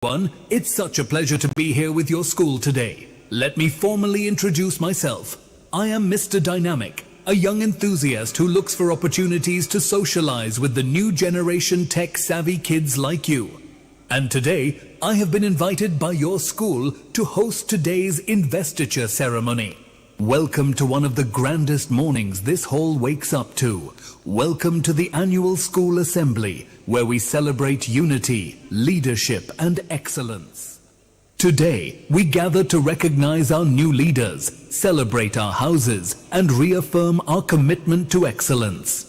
It's such a pleasure to be here with your school today. Let me formally introduce myself. I am Mr. Dynamic, a young enthusiast who looks for opportunities to socialize with the new generation tech-savvy kids like you. And today, I have been invited by your school to host today's Investiture Ceremony. Welcome to one of the grandest mornings this hall wakes up to. Welcome to the annual school assembly, where we celebrate unity, leadership, and excellence. Today, we gather to recognize our new leaders, celebrate our houses, and reaffirm our commitment to excellence.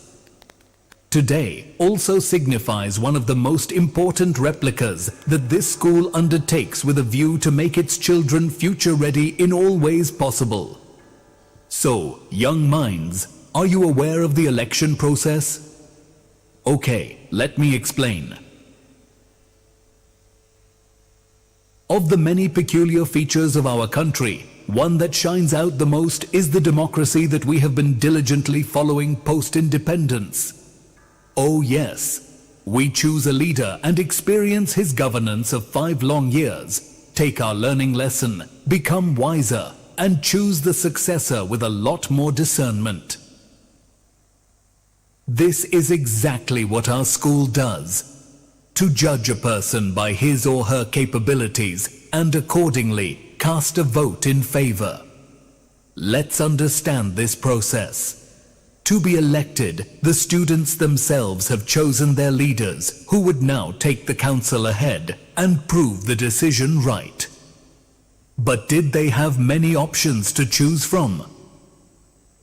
Today also signifies one of the most important replicas that this school undertakes with a view to make its children future-ready in all ways possible. So, young minds, are you aware of the election process? Okay, let me explain. Of the many peculiar features of our country, one that shines out the most is the democracy that we have been diligently following post-independence. Oh yes, we choose a leader and experience his governance of 5 long years, take our learning lesson, become wiser, and choose the successor with a lot more discernment. This is exactly what our school does. To judge a person by his or her capabilities and accordingly cast a vote in favor. Let's understand this process. To be elected, the students themselves have chosen their leaders who would now take the council ahead and prove the decision right. But did they have many options to choose from?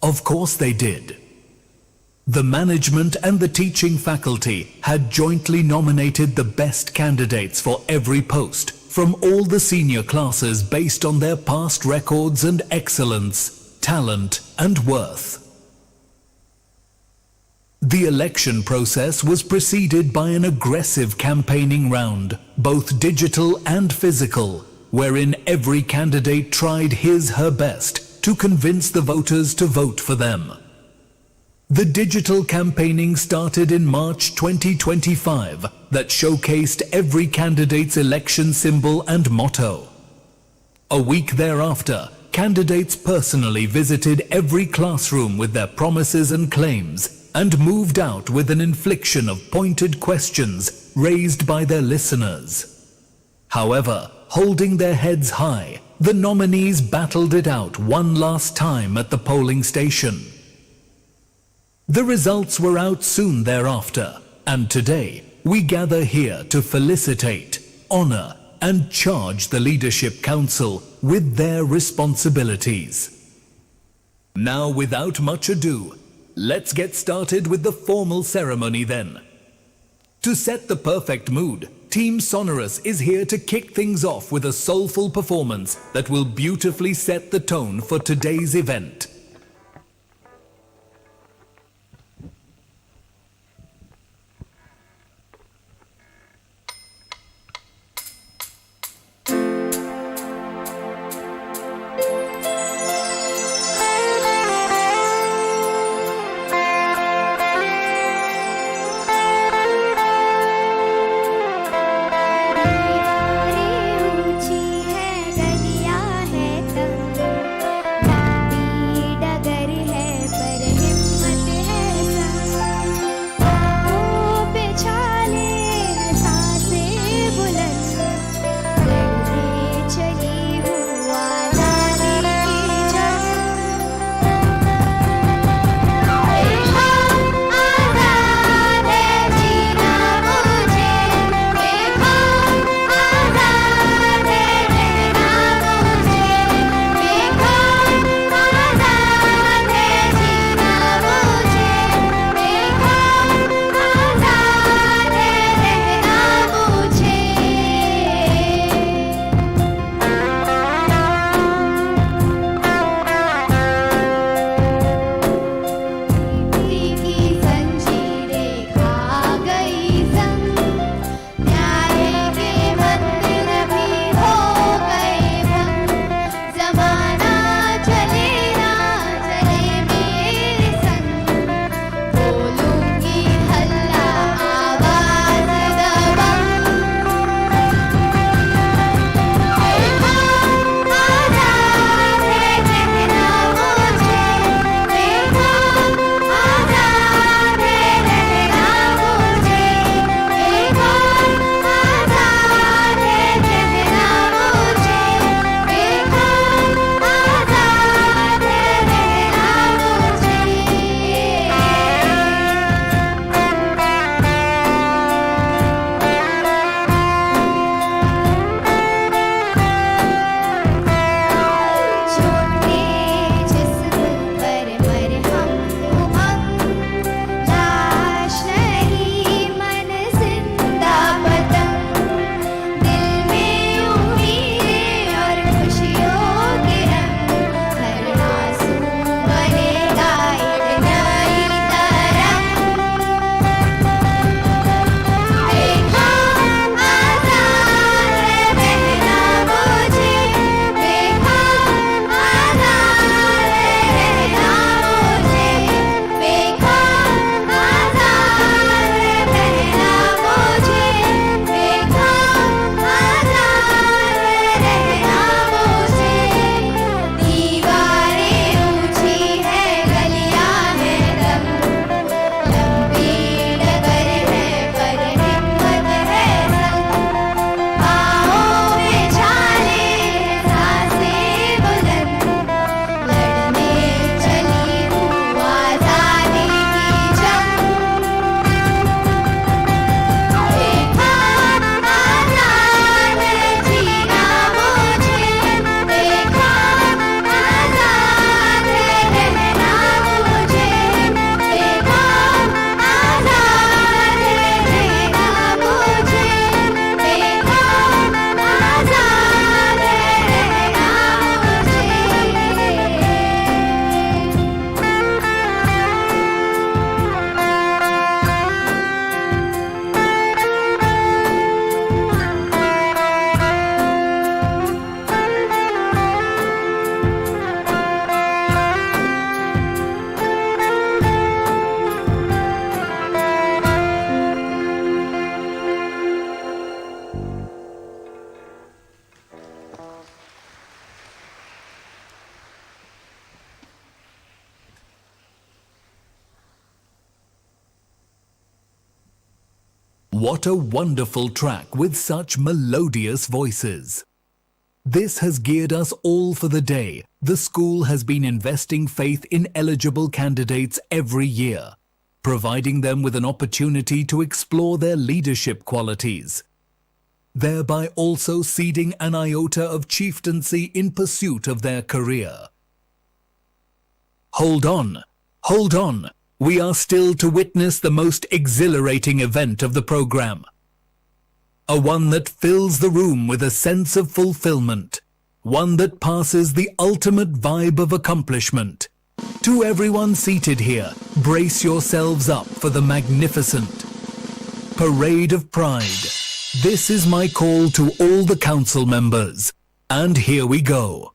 Of course they did. The management and the teaching faculty had jointly nominated the best candidates for every post from all the senior classes based on their past records and excellence, talent, and worth. The election process was preceded by an aggressive campaigning round, both digital and physical, wherein every candidate tried his/her best to convince the voters to vote for them. The digital campaigning started in March 2025 that showcased every candidate's election symbol and motto. A week thereafter, candidates personally visited every classroom with their promises and claims and moved out with an infliction of pointed questions raised by their listeners. However, holding their heads high, the nominees battled it out one last time at the polling station. The results were out soon thereafter, and today we gather here to felicitate, honor, and charge the Leadership Council with their responsibilities. Now, without much ado, let's get started with the formal ceremony then. To set the perfect mood, Team Sonorous is here to kick things off with a soulful performance that will beautifully set the tone for today's event. ऊंची है गलियां है तंग, लंबी What a wonderful track with such melodious voices. This has geared us all for the day. The school has been investing faith in eligible candidates every year, providing them with an opportunity to explore their leadership qualities, thereby also seeding an iota of chieftaincy in pursuit of their career. Hold on, hold on. We are still to witness the most exhilarating event of the program. A one that fills the room with a sense of fulfillment. One that passes the ultimate vibe of accomplishment. To everyone seated here, brace yourselves up for the magnificent Parade of Pride. This is my call to all the council members. And here we go.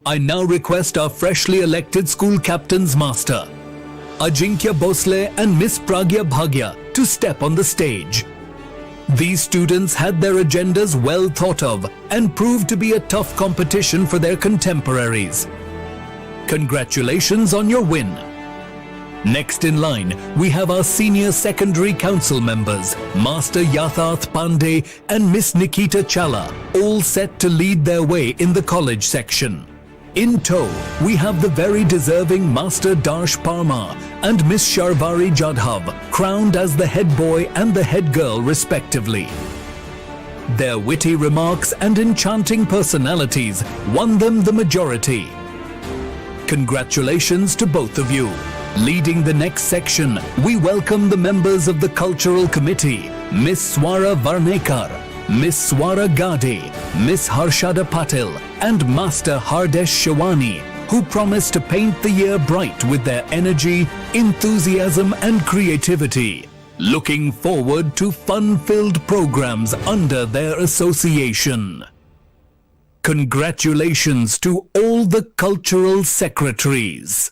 I now request our freshly elected school captains master, Ajinkya Bosle and Miss Pragya Bhagya, to step on the stage. These students had their agendas well thought of and proved to be a tough competition for their contemporaries. Congratulations on your win. Next in line, we have our senior secondary council members, Master Yatharth Pandey and Miss Nikita Challa, all set to lead their way in the college section. In tow, we have the very deserving Master Darsh Parmar and Miss Sharvari Jadhav, crowned as the head boy and the head girl respectively. Their witty remarks and enchanting personalities won them the majority. Congratulations to both of you. Leading the next section, we welcome the members of the Cultural Committee, Miss Swara Varnekar, Miss Swara Gade, Miss Harshada Patil, and Master Hardesh Shawani, who promise to paint the year bright with their energy, enthusiasm, and creativity. Looking forward to fun-filled programs under their association. Congratulations to all the cultural secretaries.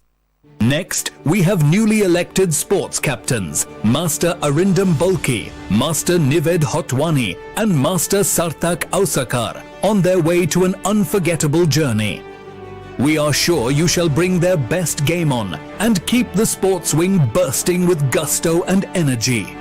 Next, we have newly elected sports captains, Master Arindam Bolki, Master Nived Hotwani, and Master Sarthak Ausakar, on their way to an unforgettable journey. We are sure you shall bring their best game on and keep the sports wing bursting with gusto and energy.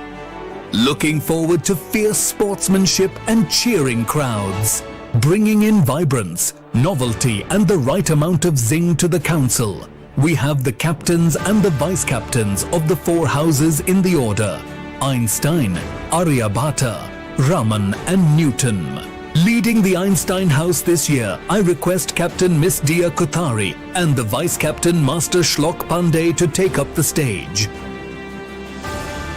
Looking forward to fierce sportsmanship and cheering crowds, bringing in vibrance, novelty and the right amount of zing to the council. We have the captains and the vice-captains of the 4 houses in the order: Einstein, Aryabhata, Raman and Newton. Leading the Einstein house this year, I request Captain Miss Dia Kothari and the Vice-Captain Master Shlok Pandey to take up the stage.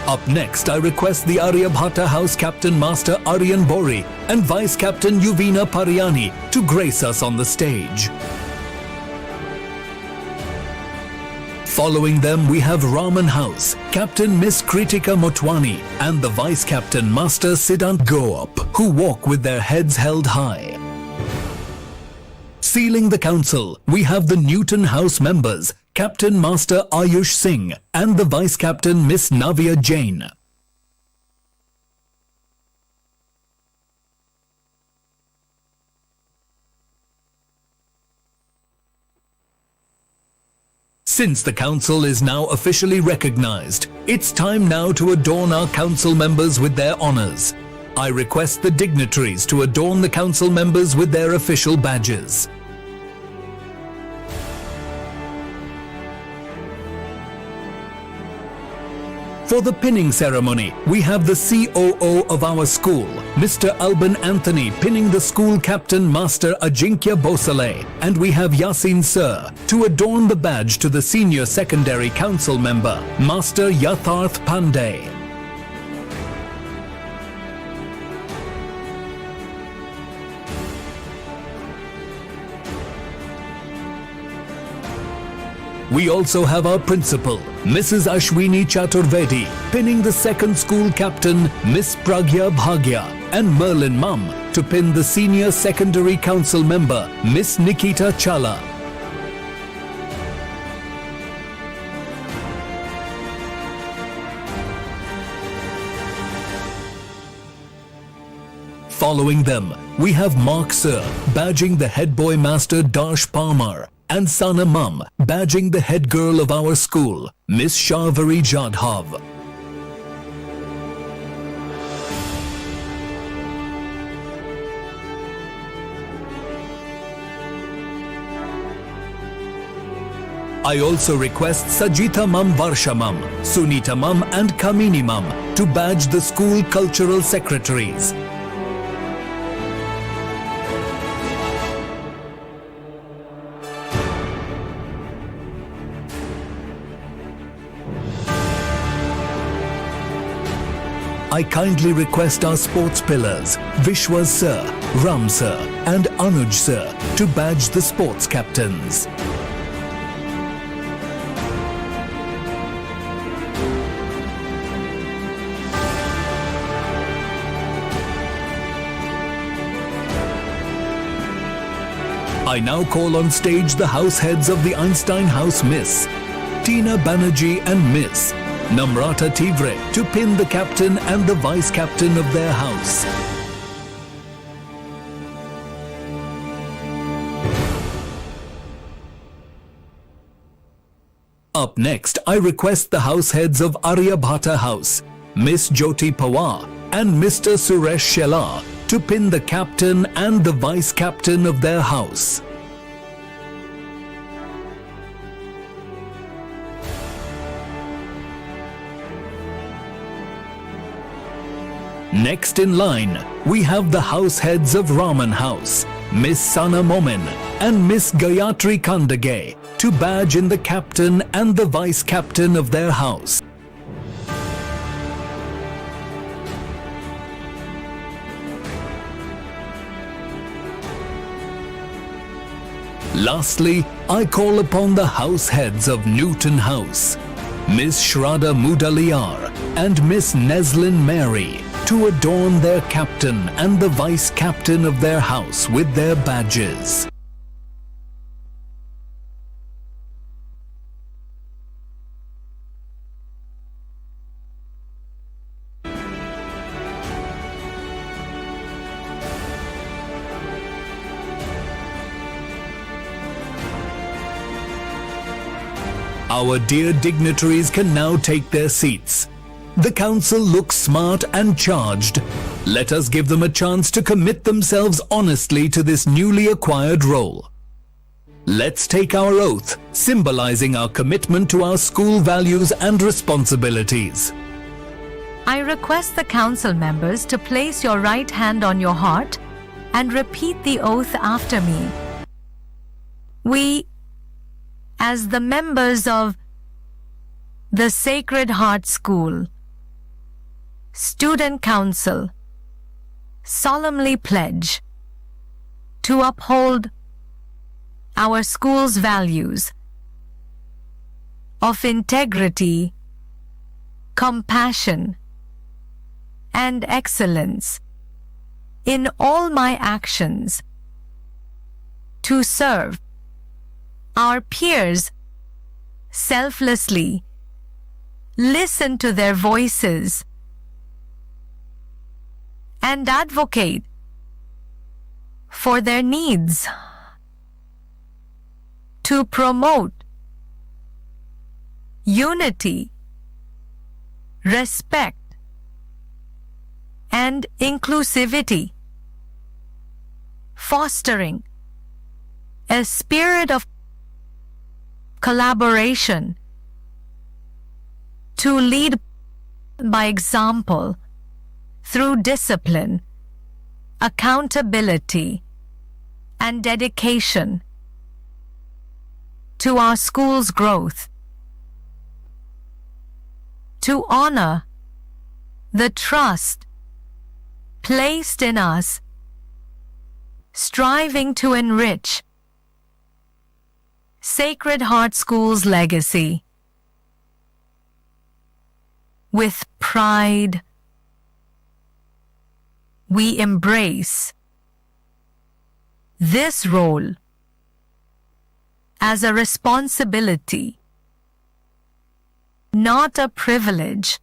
Up next, I request the Aryabhata House Captain Master Aryan Bori and Vice Captain Yuvina Pariani to grace us on the stage. Following them, we have Raman House, Captain Miss Kritika Motwani and the Vice Captain Master Siddhant Goap, who walk with their heads held high. Sealing the council, we have the Newton House members, Captain Master Ayush Singh and the Vice Captain Miss Navya Jain. Since the council is now officially recognized, it's time now to adorn our council members with their honors. I request the dignitaries to adorn the council members with their official badges. For the pinning ceremony, we have the COO of our school, Mr. Alban Anthony, pinning the school captain, Master Ajinkya Bosale, and we have Yasin Sir to adorn the badge to the senior secondary council member, Master Yatharth Pandey. We also have our principal, Mrs. Ashwini Chaturvedi, pinning the second school captain, Miss Pragya Bhagya, and Merlin Mum to pin the senior secondary council member, Miss Nikita Chala. Following them, we have Mark Sir badging the head boy master Darsh Palmer, and Sana Mum badging the head girl of our school, Miss Sharvari Jadhav. I also request Sajita Mum, Varsha Mum, Sunita Mum and Kamini Mum to badge the school cultural secretaries. I kindly request our sports pillars, Vishwas Sir, Ram Sir and Anuj Sir to badge the sports captains. I now call on stage the house heads of the Einstein House, Miss Tina Banerjee and Miss Namrata Tivre to pin the captain and the vice captain of their house. Up next, I request the house heads of Aryabhata House, Miss Jyoti Pawar and Mr. Suresh Shelar to pin the captain and the vice captain of their house. Next in line, we have the house heads of Raman House, Miss Sana Momin and Miss Gayatri Kandage to badge in the captain and the vice captain of their house. Lastly, I call upon the house heads of Newton House, Miss Shraddha Mudaliar and Miss Neslin Mary to adorn their captain and the vice captain of their house with their badges. Our dear dignitaries can now take their seats. The council looks smart and charged. Let us give them a chance to commit themselves honestly to this newly acquired role. Let's take our oath, symbolizing our commitment to our school values and responsibilities. I request the council members to place your right hand on your heart and repeat the oath after me. We, as the members of the Sacred Heart School Student Council, solemnly pledge to uphold our school's values of integrity, compassion, and excellence in all my actions, to serve our peers selflessly, listen to their voices, and advocate for their needs, to promote unity, respect, and inclusivity, fostering a spirit of collaboration, to lead by example through discipline, accountability, and dedication to our school's growth, to honor the trust placed in us, striving to enrich Sacred Heart School's legacy. With pride, we embrace this role as a responsibility, not a privilege,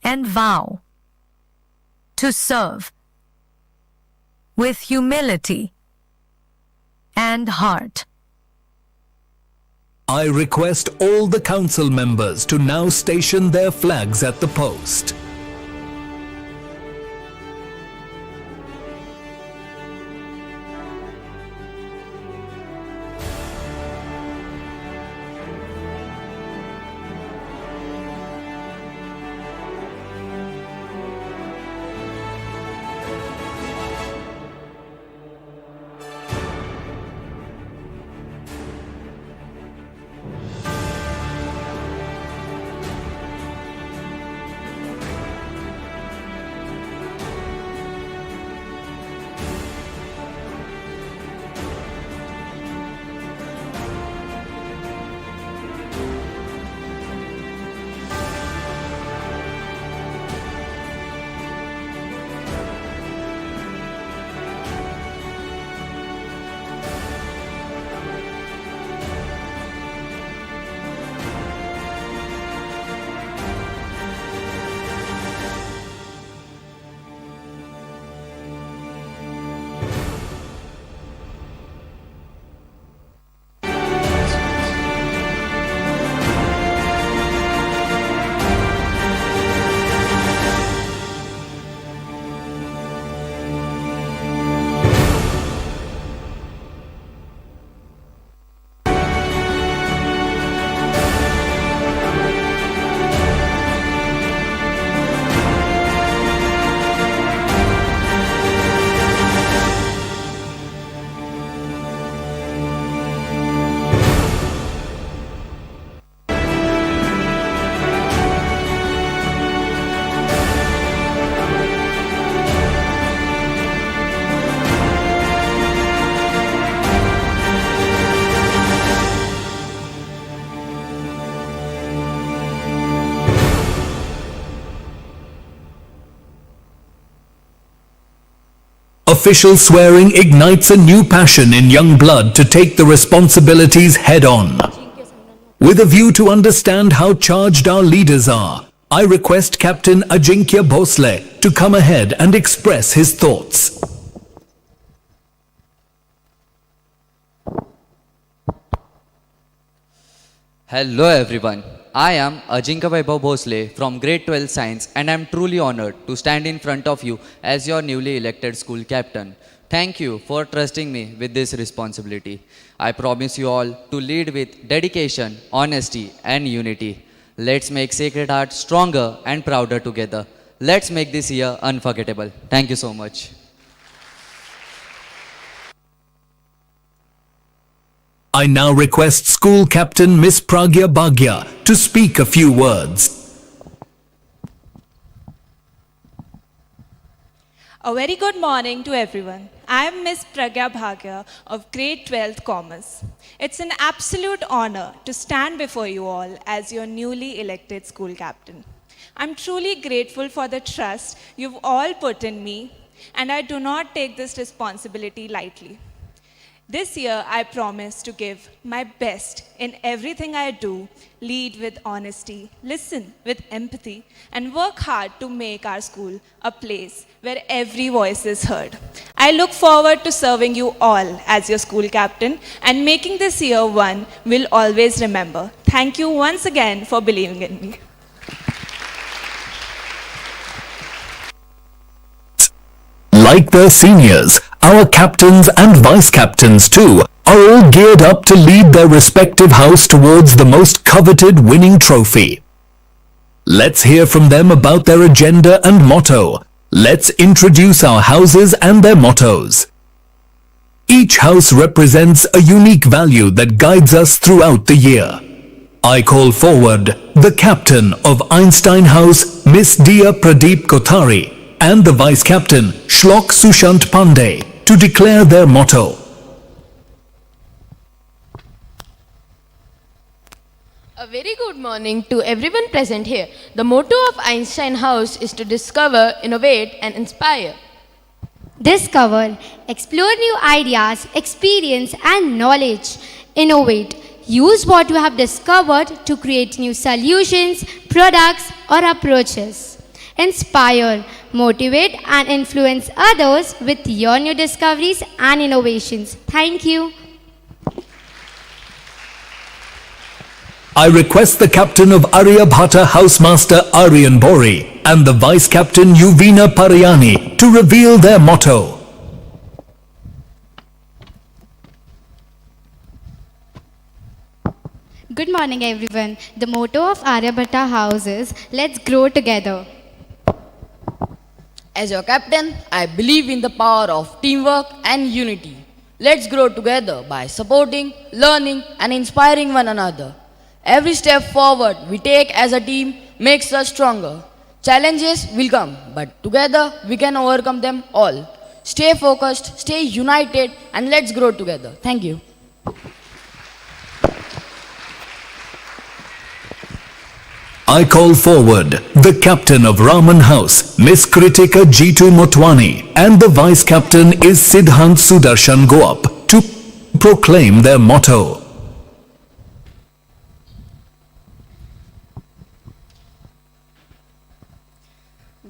and vow to serve with humility and heart. I request all the council members to now station their flags at the post. Official swearing ignites a new passion in young blood to take the responsibilities head on. With a view to understand how charged our leaders are, I request Captain Ajinkya Bhosle to come ahead and express his thoughts. Hello everyone. I am Ajinkya Vaibhav Bhosle from Grade 12 Science and I am truly honored to stand in front of you as your newly elected school captain. Thank you for trusting me with this responsibility. I promise you all to lead with dedication, honesty and unity. Let's make Sacred Heart stronger and prouder together. Let's make this year unforgettable. Thank you so much. I now request School Captain Miss Pragya Bhagya to speak a few words. A very good morning to everyone. I am Miss Pragya Bhagya of Grade 12 Commerce. It's an absolute honor to stand before you all as your newly elected school captain. I'm truly grateful for the trust you've all put in me, and I do not take this responsibility lightly. This year, I promise to give my best in everything I do, lead with honesty, listen with empathy, and work hard to make our school a place where every voice is heard. I look forward to serving you all as your school captain and making this year one we'll always remember. Thank you once again for believing in me. Like their seniors, our captains and vice captains too are all geared up to lead their respective house towards the most coveted winning trophy. Let's hear from them about their agenda and motto. Let's introduce our houses and their mottos. Each house represents a unique value that guides us throughout the year. I call forward the captain of Einstein House, Miss Dia Pradeep Kothari, and the Vice Captain, Shlok Sushant Pandey, to declare their motto. A very good morning to everyone present here. The motto of Einstein House is to discover, innovate and inspire. Discover, explore new ideas, experience and knowledge. Innovate, use what you have discovered to create new solutions, products or approaches. Inspire, motivate and influence others with your new discoveries and innovations. Thank you. I request the captain of Aryabhata Housemaster Aryan Bori and the vice captain Yuvina Parayani to reveal their motto. Good morning everyone. The motto of Aryabhata House is Let's Grow Together. As your captain, I believe in the power of teamwork and unity. Let's grow together by supporting, learning and inspiring one another. Every step forward we take as a team makes us stronger. Challenges will come, but together we can overcome them all. Stay focused, stay united and let's grow together. Thank you. I call forward the captain of Raman House, Miss Kritika Jitu Motwani, and the vice captain is Siddhant Sudarshan Goap to proclaim their motto.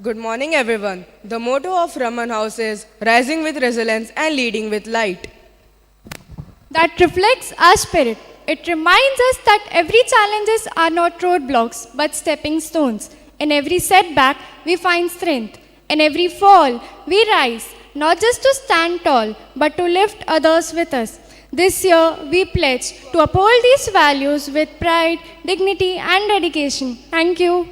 Good morning everyone. The motto of Raman House is Rising with Resilience and Leading with Light. That reflects our spirit. It reminds us that every challenges are not roadblocks but stepping stones. In every setback, we find strength. In every fall, we rise, not just to stand tall, but to lift others with us. This year, we pledge to uphold these values with pride, dignity, and dedication. Thank you.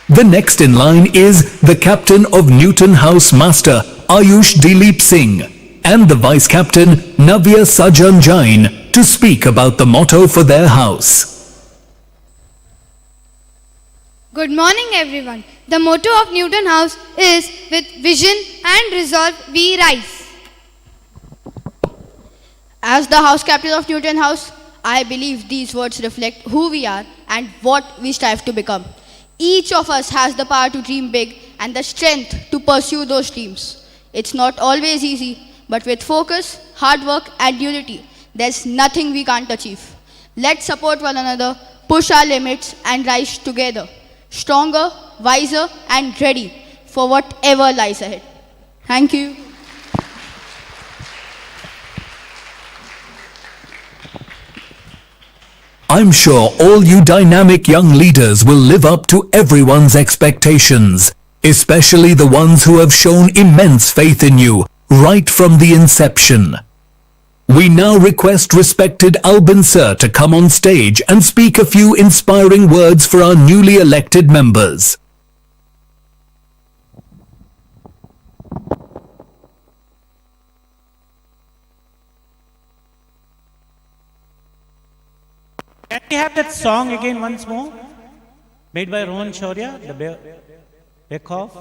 The next in line is the captain of Newton House Master Ayush Dilip Singh and the vice captain Navya Sajan Jain to speak about the motto for their house. Good morning everyone. The motto of Newton House is with vision and resolve we rise. As the house captain of Newton House, I believe these words reflect who we are and what we strive to become. Each of us has the power to dream big and the strength to pursue those dreams. It's not always easy, but with focus, hard work and unity, there's nothing we can't achieve. Let's support one another, push our limits and rise together, stronger, wiser and ready for whatever lies ahead. Thank you. I'm sure all you dynamic young leaders will live up to everyone's expectations, especially the ones who have shown immense faith in you right from the inception. We now request respected Albin Sir to come on stage and speak a few inspiring words for our newly elected members. Can we have that song again once more? Made by Rohan Shaurya, the Bekoff.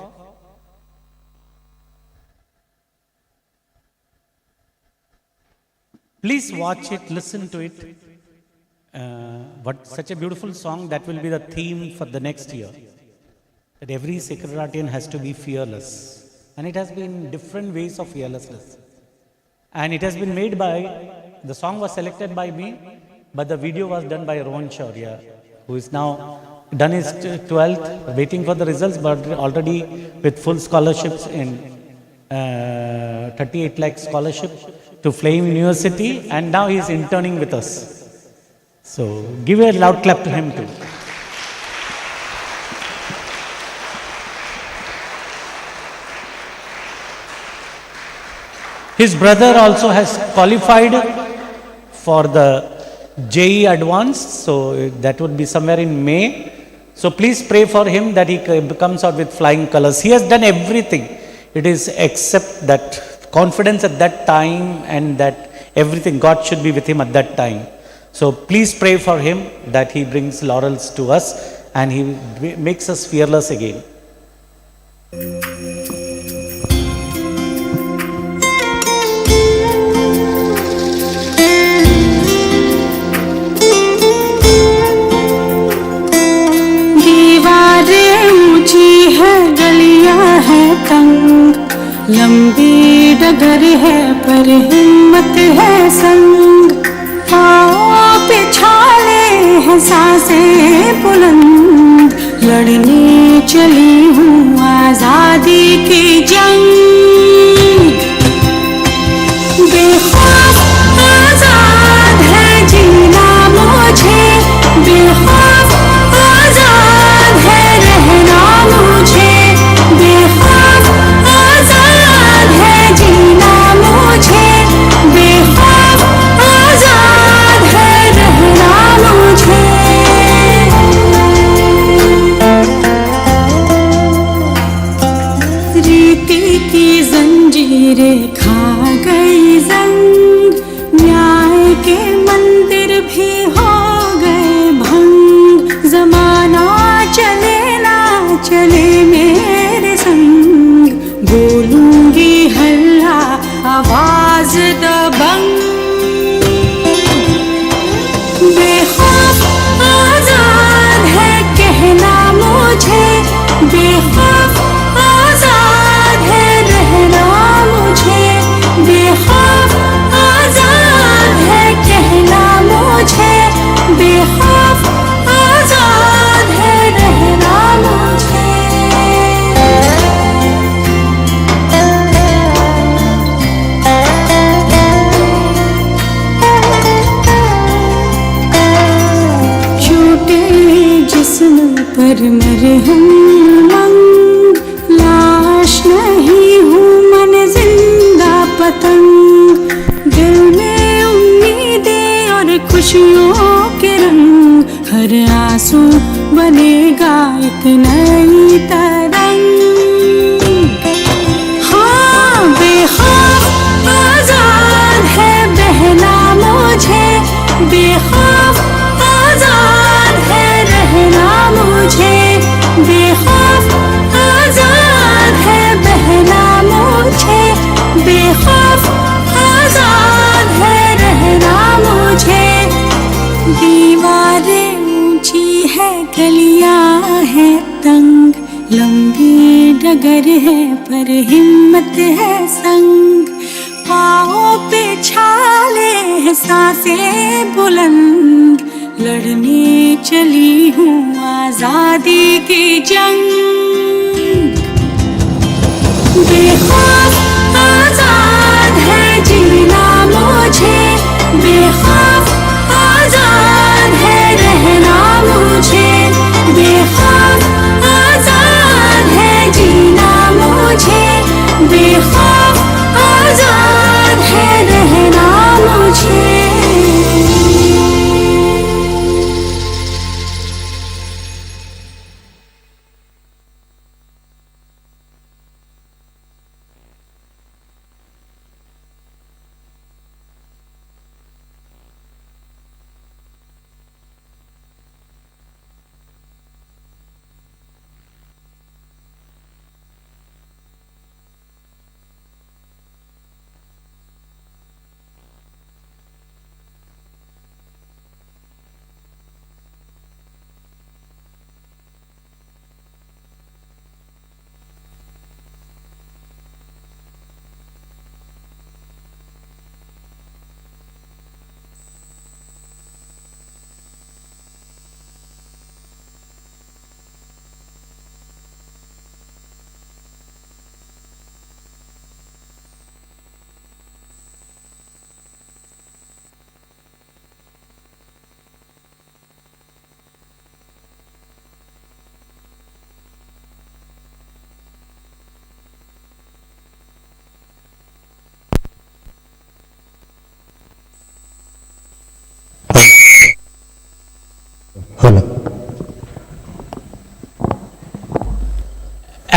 Please watch it, listen to it. What such a beautiful song, that will be the theme for the next year. That every Secretarian has to be fearless. And it has been different ways of fearlessness. And it has been made by, the song was selected by me, but the video was done by Rohan Shaurya, who is now done his 12th, waiting for the results, but already with full scholarships in 38 lakh scholarship to Flame University, and now he is interning with us. So give a loud clap to him too. His brother also has qualified for the JEE Advanced, so that would be somewhere in May. So please pray for him that he comes out with flying colors. He has done everything. It is except that confidence at that time, and that everything, God should be with him at that time. So please pray for him that he brings laurels to us and he makes us fearless again. लंबी डगर है पर हिम्मत है संग, पाँव पे छाले हैं सांसें बुलंद, लड़ने चली हूँ आजादी की जंग। बेखौफ आजाद है जीना मुझे, बेखौफ आजाद है रहना मुझे, बेखौफ आजाद है जीना मुझे, बेखौफ आजाद है रहना मुझे। रीति की जंजीरें खा गई जंग, न्याय के मंदिर भी हो गए भंग, जमाना चले ना चले मेरे संग, बोलूंगी हल्ला आवाज दबंग। बेखौफ आजाद है कहना मुझे, बेखौफ आजाद है रहना मुझे, बेखौफ आजाद है कहना मुझे, बेखौफ आजाद है रहना मुझे। जिस्म पर मरे हम उमंग, लाश नहीं हूँ मन जिंदा पतंग, दिल में उम्मीदें और खुशियों के रंग, हर आंसू बनेगा एक नई तरंग। हाँ बेखौफ आजाद है बहना मुझे, बेखौफ आजाद है रहना मुझे, बेखौफ आजाद है बहना मुझे, बेखौफ आजाद है रहना मुझे। दीवारें ऊंची है गलियां हैं तंग, लंबी डगर है पर हिम्मत है संग, पाँव पे छाले हैं सांसें बुलंद, लड़ने चली हूँ आजादी की जंग। बेखौफ आजाद है जीना मुझे, बेखौफ आजाद है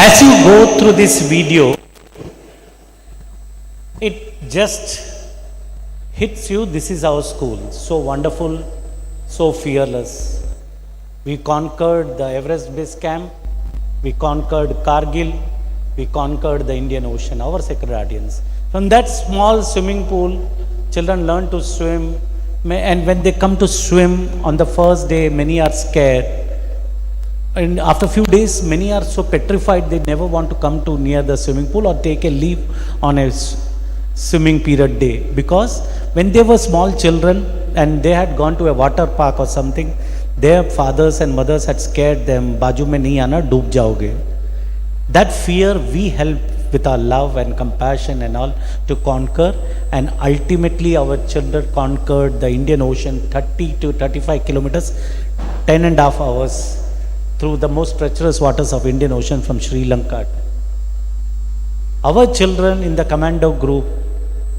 As you go through this video, it just hits you, this is our school. So wonderful, so fearless. We conquered the Everest Base Camp, we conquered Kargil, we conquered the Indian Ocean, our secretarians. From that small swimming pool, children learn to swim, and when they come to swim on the first day, many are scared. And after a few days, many are so petrified they never want to come to near the swimming pool or take a leave on a swimming period day. Because when they were small children and they had gone to a water park or something, their fathers and mothers had scared them, "Baju mein nahi aana, doob jaoge." That fear we help with our love and compassion and all to conquer, and ultimately our children conquered the Indian Ocean 30 to 35 kilometers, 10 and a half hours through the most treacherous waters of Indian Ocean from Sri Lanka. Our children in the commando group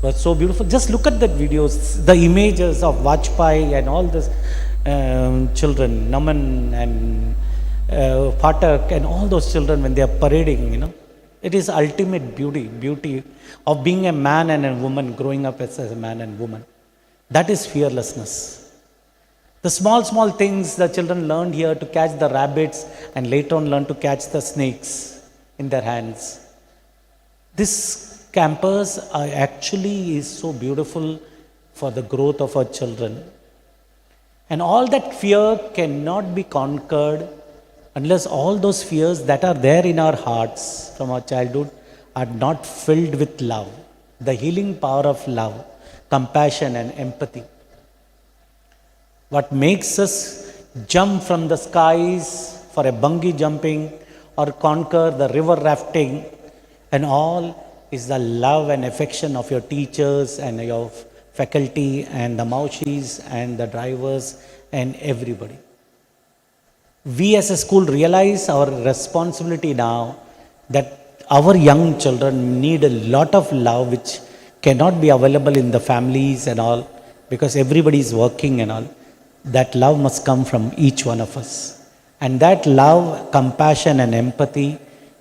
were so beautiful. Just look at that videos, the images of Vajpayee and all this children, Naman and Phatak and all those children when they are parading, you know. It is ultimate beauty of being a man and a woman, growing up as a man and woman. That is fearlessness. The small things the children learned here to catch the rabbits and later on learn to catch the snakes in their hands. This campus actually is so beautiful for the growth of our children. And all that fear cannot be conquered unless all those fears that are there in our hearts from our childhood are not filled with love, the healing power of love, compassion and empathy. What makes us jump from the skies for a bungee jumping or conquer the river rafting and all is the love and affection of your teachers and your faculty and the maushis and the drivers and everybody. We as a school realize our responsibility now that our young children need a lot of love which cannot be available in the families and all, because everybody is working and all. That love must come from each one of us. And that love, compassion and empathy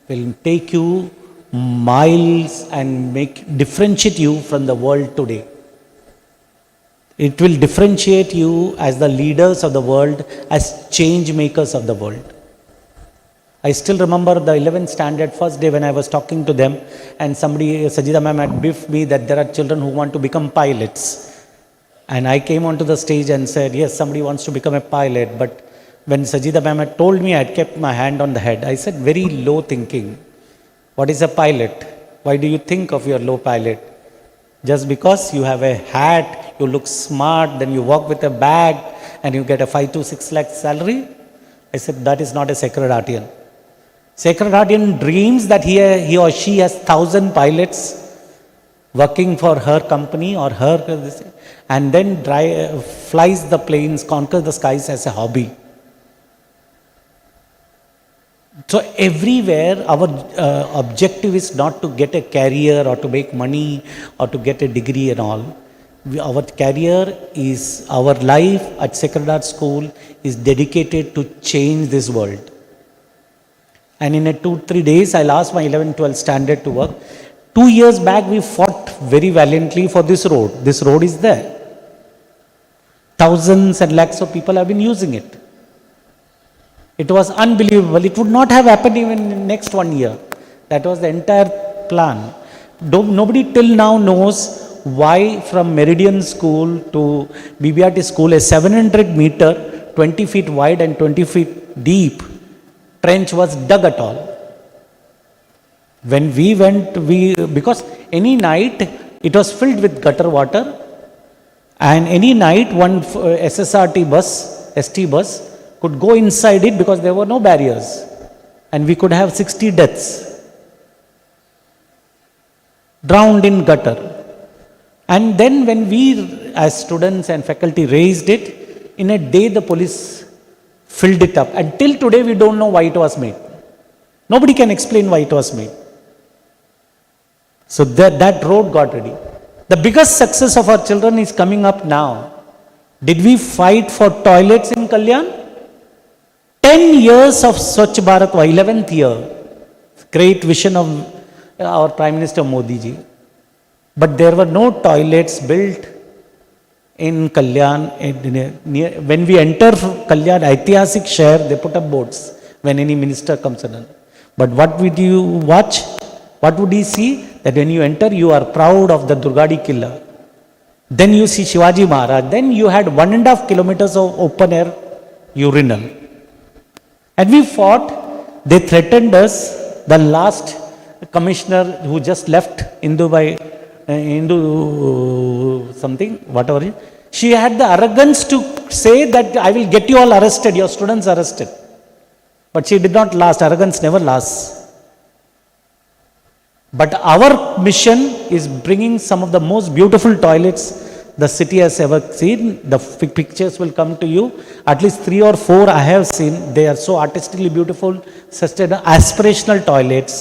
will take you miles and differentiate you from the world today. It will differentiate you as the leaders of the world, as change makers of the world. I still remember the 11th standard first day when I was talking to them, and somebody, Sajida ma'am, had briefed me that there are children who want to become pilots. And I came onto the stage and said, yes, somebody wants to become a pilot. But when Sajida ma'am had told me, I had kept my hand on the head. I said, very low thinking. What is a pilot? Why do you think of your low pilot? Just because you have a hat, you look smart, then you walk with a bag and you get a 5 to 6 lakh salary? I said, that is not a secretarian. Secretarian dreams that he or she has 1,000 pilots working for her company or her, and then flies the planes, conquers the skies as a hobby. So everywhere our objective is not to get a career or to make money or to get a degree and all. Our career is, our life at Secretariat School is dedicated to change this world. And in a 2-3 days, I'll ask my 11th-12th standard to work. 2 years back, we fought very valiantly for this road. This road is there. Thousands and lakhs of people have been using it. It was unbelievable. It would not have happened even in the next 1 year. That was the entire plan. Nobody till now knows why from Meridian School to BBRT School, a 700 meter, 20 feet wide and 20 feet deep trench was dug at all. When we went, because any night it was filled with gutter water, and any night one SSRT bus, ST bus, could go inside it because there were no barriers, and we could have 60 deaths drowned in gutter. And then when we as students and faculty raised it, in a day the police filled it up. Until today we don't know why it was made. Nobody can explain why it was made. So that road got ready. The biggest success of our children is coming up now. Did we fight for toilets in Kalyan? 10 years of Swachh Bharat, 11th year, great vision of our Prime Minister Modi ji. But there were no toilets built in Kalyan. When we enter Kalyan, Aitihasik Shahar, they put up boards when any minister comes in. But what would you watch? What would he see? That when you enter, you are proud of the Durgadi Killa. Then you see Shivaji Maharaj. Then you had 1.5 kilometers of open air urinal. And we fought. They threatened us. The last commissioner who just left Hindu something, whatever. She had the arrogance to say that I will get you all arrested, your students arrested. But she did not last. Arrogance never lasts. But our mission is bringing some of the most beautiful toilets the city has ever seen. The pictures will come to you. At least 3 or 4 I have seen. They are so artistically beautiful, sustainable, aspirational toilets.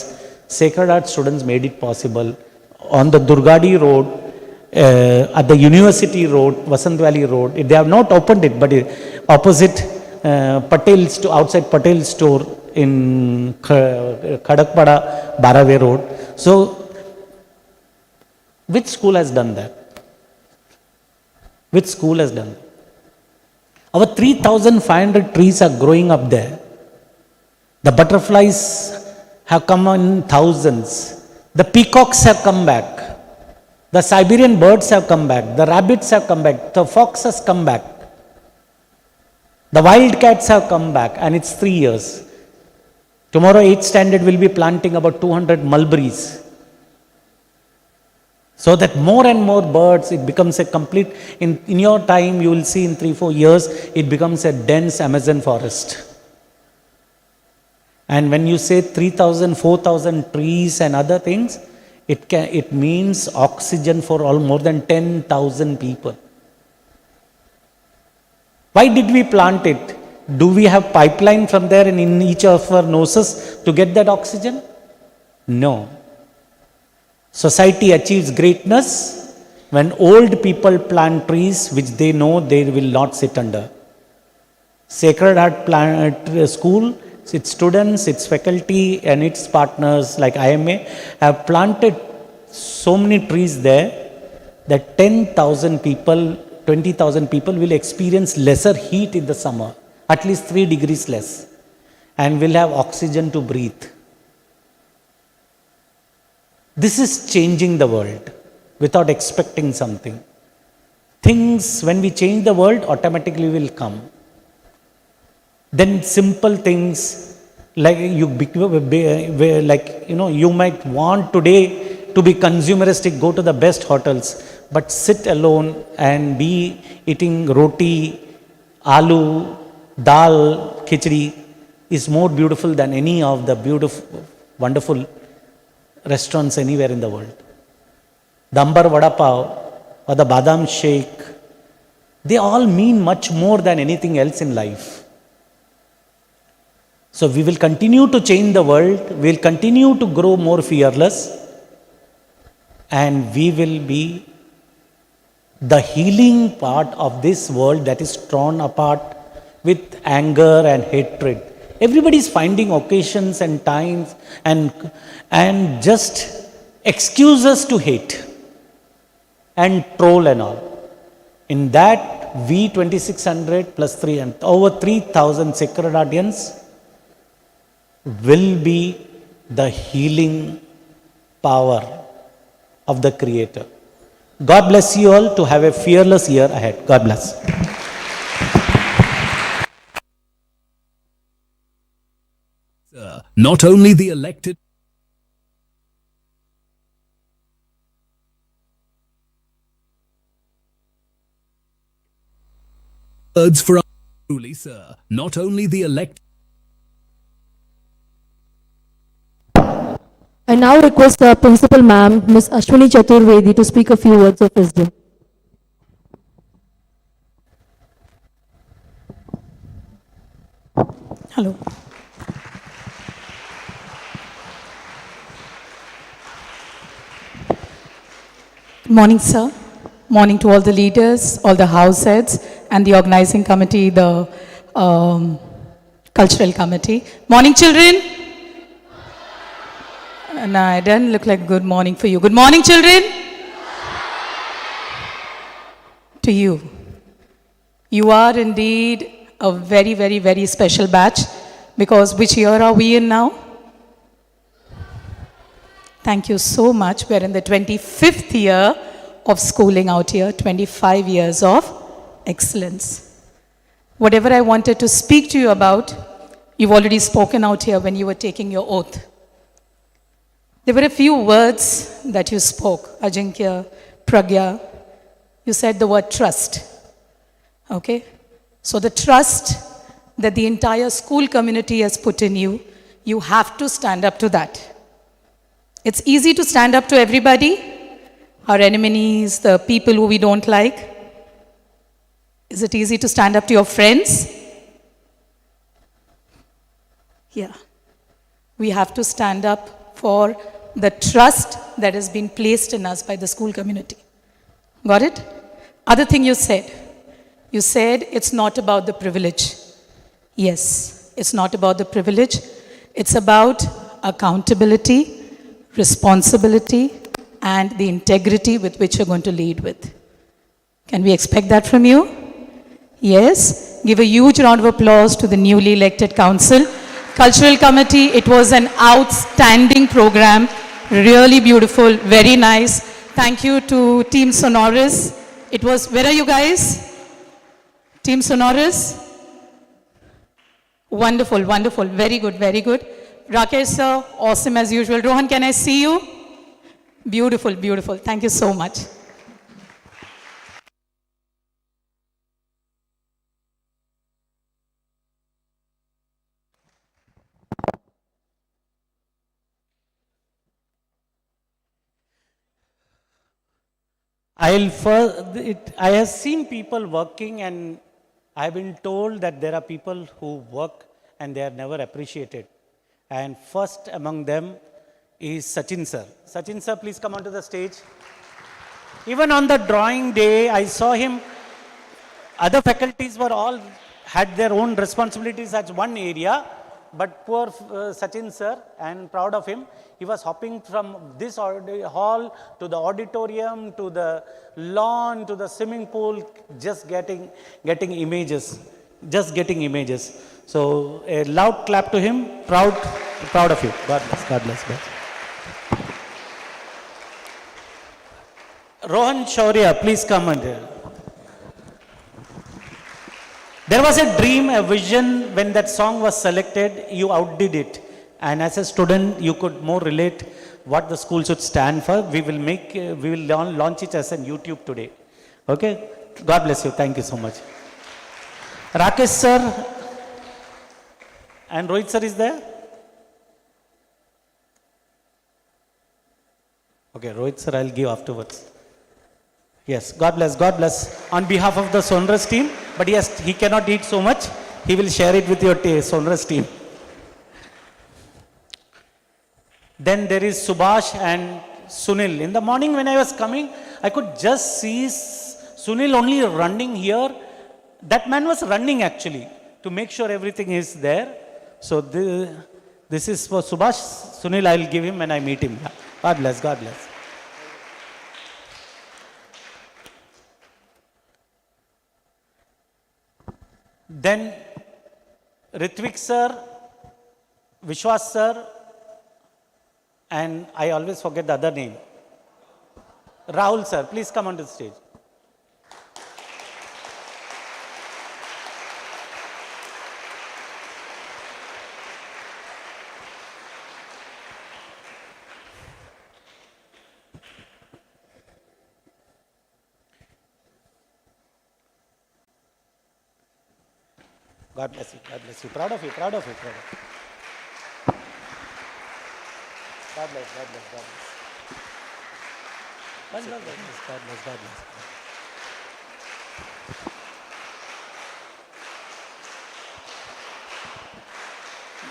Sacred Heart students made it possible. On the Durgadi Road, at the University Road, Vasant Valley Road, they have not opened it, but opposite Patel, outside Patel store in Khadakpada, Baraway Road. So, which school has done that? Which school has done that? Our 3,500 trees are growing up there. The butterflies have come in thousands. The peacocks have come back. The Siberian birds have come back. The rabbits have come back. The fox has come back. The wildcats have come back, and it's 3 years. Tomorrow, 8th standard will be planting about 200 mulberries. So that more and more birds, it becomes a complete, in your time, you will see in 3-4 years, it becomes a dense Amazon forest. And when you say 3,000, 4,000 trees and other things, it means oxygen for all more than 10,000 people. Why did we plant it? Do we have pipeline from there and in each of our noses to get that oxygen? No. Society achieves greatness when old people plant trees which they know they will not sit under. Sacred Heart School, its students, its faculty and its partners like IMA have planted so many trees there that 10,000 people, 20,000 people will experience lesser heat in the summer, at least 3 degrees less, and will have oxygen to breathe. This is changing the world without expecting something. Things, when we change the world, automatically will come. Then simple things like you might want today to be consumeristic, go to the best hotels, but sit alone and be eating roti, aloo, dal, khichdi is more beautiful than any of the beautiful, wonderful restaurants anywhere in the world. The Ambar Vada Pav or the Badam Shake, they all mean much more than anything else in life. So we will continue to change the world, we will continue to grow more fearless, and we will be the healing part of this world that is torn apart with anger and hatred. Everybody is finding occasions and times and just excuses to hate and troll and all. In that, we 2600 plus 3 and over 3,000 sacred audience will be the healing power of the Creator. God bless you all to have a fearless year ahead. God bless. Not only the elected words for our truly, sir, not only the elected. I now request the Principal Ma'am, Ms. Ashwini Chaturvedi, to speak a few words of wisdom. Hello. Morning, sir. Morning to all the leaders, all the house heads, and the organizing committee, the cultural committee. Morning, children. No, it doesn't look like good morning for you. Good morning, children. To you. You are indeed a very, very, very special batch, because which year are we in now? Thank you so much. We're in the 25th year of schooling out here, 25 years of excellence. Whatever I wanted to speak to you about, you've already spoken out here when you were taking your oath. There were a few words that you spoke, Ajinkya, Pragya. You said the word trust. Okay? So the trust that the entire school community has put in you, you have to stand up to that. It's easy to stand up to everybody, our enemies, the people who we don't like. Is it easy to stand up to your friends? Yeah. We have to stand up for the trust that has been placed in us by the school community. Got it? Other thing you said it's not about the privilege. Yes, it's not about the privilege. It's about accountability, responsibility, and the integrity with which you're going to lead with. Can we expect that from you? Yes. Give a huge round of applause to the newly elected council. Cultural committee, it was an outstanding program. Really beautiful, very nice. Thank you to Team Sonoris. It was, where are you guys? Team Sonoris? Wonderful, wonderful. Very good, very good. Rakesh sir, awesome as usual. Rohan, can I see you? Beautiful, beautiful. Thank you so much. I have seen people working, and I have been told that there are people who work and they are never appreciated. And first among them is Sachin sir. Sachin sir, please come onto the stage. Even on the drawing day, I saw him. Other faculties were all had their own responsibilities at one area, but poor Sachin sir, and proud of him, he was hopping from this hall to the auditorium, to the lawn, to the swimming pool, just getting images, just getting images. So a loud clap to him, proud of you. God bless, God bless, God. Rohan Shaurya, please come and there was a dream, a vision when that song was selected, you outdid it. And as a student, you could more relate what the school should stand for. We will launch it as a YouTube today. Okay? God bless you. Thank you so much. Rakesh sir and Rohit sir is there? Okay, Rohit sir, I'll give afterwards. Yes, God bless, God bless. On behalf of the Sonras team, but yes, he cannot eat so much. He will share it with your Sonras team. Then there is Subhash and Sunil. In the morning when I was coming, I could just see Sunil only running here. That man was running actually to make sure everything is there. So this is for Subhash. Sunil, I will give him when I meet him. God bless, God bless. Then Ritvik sir, Vishwas sir, and I always forget the other name. Rahul sir, please come onto the stage. God bless you, God bless you. Proud of you, proud of you, proud of you. God bless, God bless, God bless. God bless, God bless, God bless.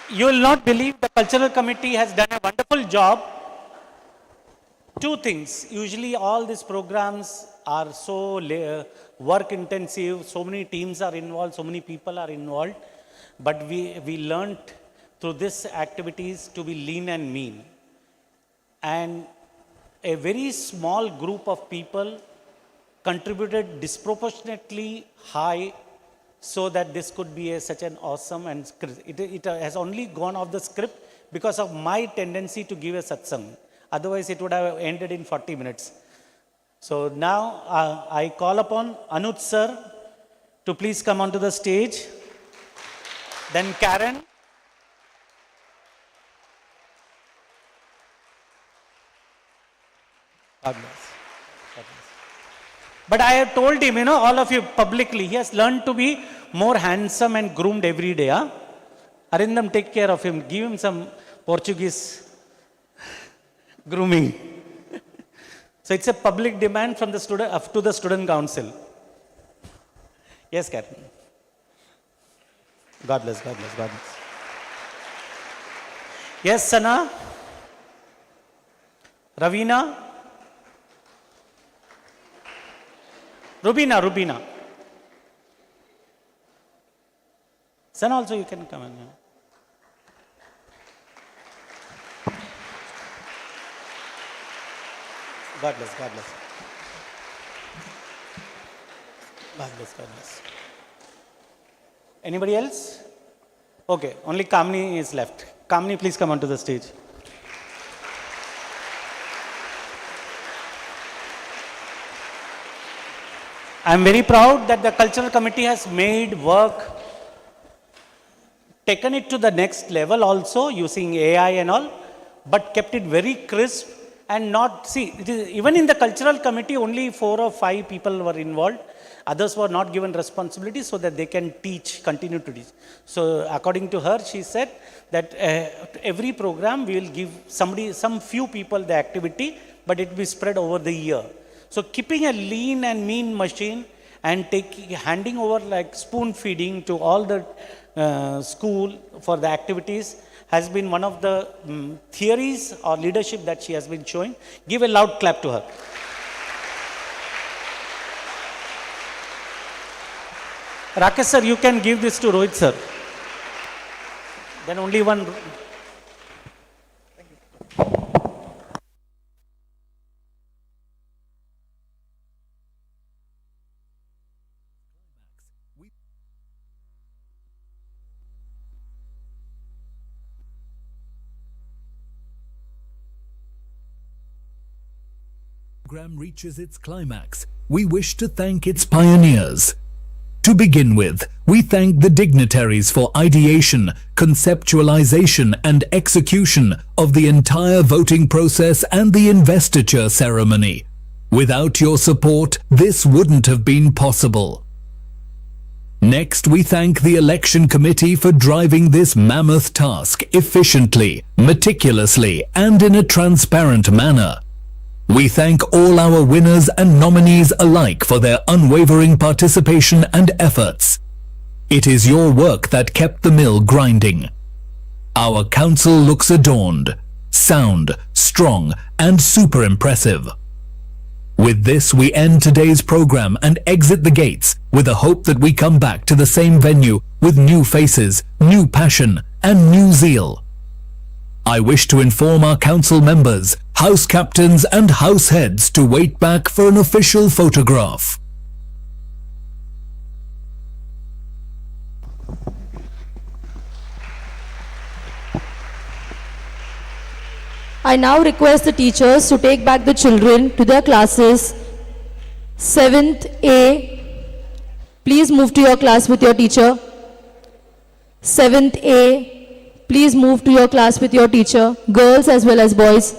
You will not believe the cultural committee has done a wonderful job. Two things. Usually all these programs are so work intensive, so many teams are involved, so many people are involved. But we learned through these activities to be lean and mean. and a very small group of people contributed disproportionately high so that this could be such an awesome, and it has only gone off the script because of my tendency to give a satsang. Otherwise, it would have ended in 40 minutes. So now I call upon Anuj sir to please come onto the stage. Then Karen. God bless. God bless. But I have told him, all of you publicly, he has learned to be more handsome and groomed every day. Huh? Arindam, take care of him. Give him some Portuguese grooming. So it's a public demand from the student up to the student council. Yes, Captain. God bless, God bless, God bless. Yes, Sana. Ravina. Rubina. Sana also you can come in. God bless, God bless. God bless, God bless. Anybody else? Okay, only Kamini is left. Kamini, please come onto the stage. I am very proud that the cultural committee has made work, taken it to the next level also using AI and all, but kept it very crisp and not, even in the cultural committee only 4 or 5 people were involved. Others were not given responsibility so that they can continue to teach. So according to her, she said that every program we will give some few people the activity, but it will be spread over the year. So keeping a lean and mean machine and handing over like spoon feeding to all the school for the activities has been one of the theories or leadership that she has been showing. Give a loud clap to her. Rakesh sir, you can give this to Rohit sir. Then only one. Program reaches its climax, we wish to thank its pioneers. To begin with, we thank the dignitaries for ideation, conceptualization and execution of the entire voting process and the investiture ceremony. Without your support, this wouldn't have been possible. Next, we thank the election committee for driving this mammoth task efficiently, meticulously, and in a transparent manner. We thank all our winners and nominees alike for their unwavering participation and efforts. It is your work that kept the mill grinding. Our council looks adorned, sound, strong, and super impressive. With this, we end today's program and exit the gates with a hope that we come back to the same venue with new faces, new passion, and new zeal. I wish to inform our council members, house captains and house heads to wait back for an official photograph. I now request the teachers to take back the children to their classes. 7th A, please move to your class with your teacher. 7th A, please move to your class with your teacher, girls as well as boys.